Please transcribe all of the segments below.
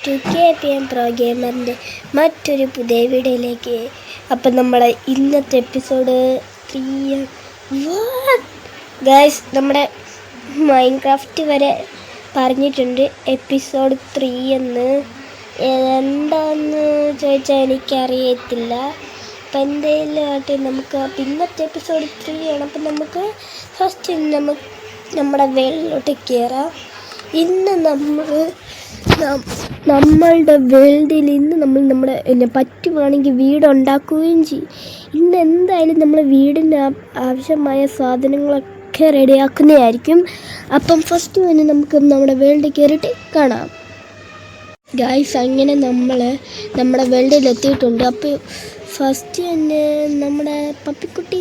To KPM pro ഗെയിമറിൻ്റെ മറ്റൊരു പുതിയ വീഡിയോയിലേക്ക്. അപ്പം നമ്മളെ ഇന്നത്തെ എപ്പിസോഡ് 3 ഗൈസ്, നമ്മുടെ മൈൻക്രാഫ്റ്റ് വരെ പറഞ്ഞിട്ടുണ്ട് എപ്പിസോഡ് 3 എന്ന്. എന്താണെന്ന് ചോദിച്ചാൽ എനിക്കറിയത്തില്ല. അപ്പം എന്തെങ്കിലും ആട്ടെ, നമുക്ക് ഇന്നത്തെ എപ്പിസോഡ് 3 ആണ്. അപ്പം നമുക്ക് ഫസ്റ്റ് നമ്മുടെ വേൾഡിലോട്ട് കയറാം. ഇന്ന് നമ്മളുടെ വേൾഡിൽ നമ്മൾ പറ്റുവാണെങ്കിൽ വീടുണ്ടാക്കുകയും ചെയ്യും. ഇന്ന് എന്തായാലും നമ്മൾ വീടിന് ആവശ്യമായ സാധനങ്ങളൊക്കെ റെഡിയാക്കുന്നതായിരിക്കും. അപ്പം ഫസ്റ്റ് തന്നെ നമുക്ക് നമ്മുടെ വേൾഡിൽ കയറിയിട്ട് കാണാം. ഗൈസ്, അങ്ങനെ നമ്മുടെ വേൾഡിൽ എത്തിയിട്ടുണ്ട്. അപ്പോൾ ഫസ്റ്റ് തന്നെ നമ്മുടെ പപ്പിക്കുട്ടി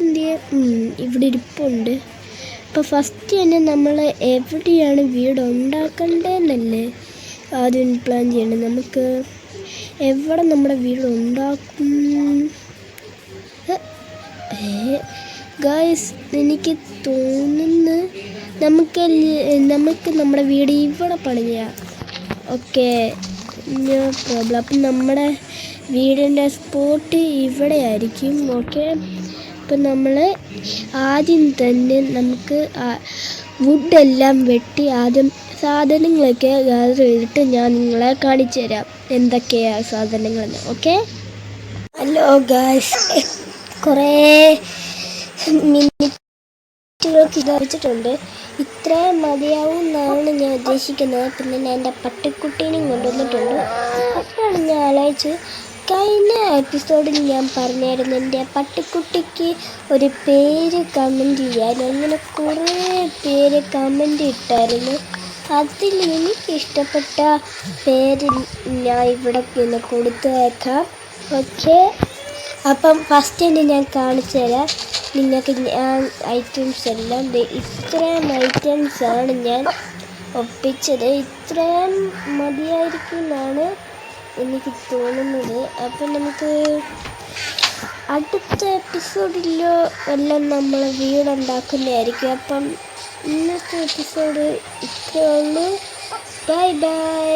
ഇവിടെ ഇരിപ്പുണ്ട്. അപ്പോൾ ഫസ്റ്റ് തന്നെ നമ്മൾ എവിടെയാണ് വീട് ഉണ്ടാക്കേണ്ടതെന്നല്ലേ ആദ്യം പ്ലാൻ ചെയ്യണം. നമുക്ക് എവിടെ നമ്മുടെ വീട് ഉണ്ടാക്കും? ഗൈസ്, എനിക്ക് തോന്നുന്നു നമുക്ക് നമ്മുടെ വീട് ഇവിടെ പണിയാം. Okay, no problem. അപ്പം നമ്മുടെ വീടിൻ്റെ സ്പോട്ട് ഇവിടെ ആയിരിക്കും. ഓക്കെ, അപ്പം നമ്മൾ ആദ്യം തന്നെ നമുക്ക് വുഡെല്ലാം വെട്ടി ആദ്യം സാധനങ്ങളൊക്കെ ഗ്യാദർ ചെയ്തിട്ട് ഞാൻ നിങ്ങളെ കാണിച്ചു തരാം എന്തൊക്കെയാണ് സാധനങ്ങളെന്ന്. ഓക്കെ, ഹലോ ഗായ്സ്, കുറേ മിനിറ്റുകൾക്ക് ഇതറിച്ചിട്ടുണ്ട്. ഇത്രയും മതിയാവും എന്നാണ് ഞാൻ ഉദ്ദേശിക്കുന്നത്. പിന്നെ ഞാൻ എൻ്റെ പട്ടിക്കുട്ടീനെയും കൊണ്ടുവന്നിട്ടുണ്ട്. അപ്പോഴാണ് ഞാൻ ആലോചിച്ച്, കഴിഞ്ഞ എപ്പിസോഡിൽ ഞാൻ പറഞ്ഞായിരുന്നു എൻ്റെ പട്ടിക്കുട്ടിക്ക് ഒരു പേര് കമൻറ്റ് ചെയ്യാൻ. അങ്ങനെ കുറേ പേര് കമൻറ്റ് ഇട്ടായിരുന്നു. അതിൽ എനിക്കിഷ്ടപ്പെട്ട പേര് ഞാൻ ഇവിടെ നിന്ന് കൊടുത്തേക്കാം. ഓക്കെ, അപ്പം ഫസ്റ്റ് തന്നെ ഞാൻ കാണിച്ചു തരാം നിങ്ങൾക്ക്. ഐറ്റംസ് എല്ലാം ഇത്രയും ഐറ്റംസാണ് ഞാൻ ഒപ്പിച്ചത്. ഇത്രയും മതിയായിരിക്കും എന്നാണ് എനിക്ക് തോന്നുന്നത്. അപ്പം നമുക്ക് അടുത്ത എപ്പിസോഡിലോ എല്ലാം നമ്മൾ വീടുണ്ടാക്കുന്നതായിരിക്കും. അപ്പം ഇന്നത്തെ എപ്പിസോഡ് ഇത്രയേ ഉള്ളൂ. Bye bye.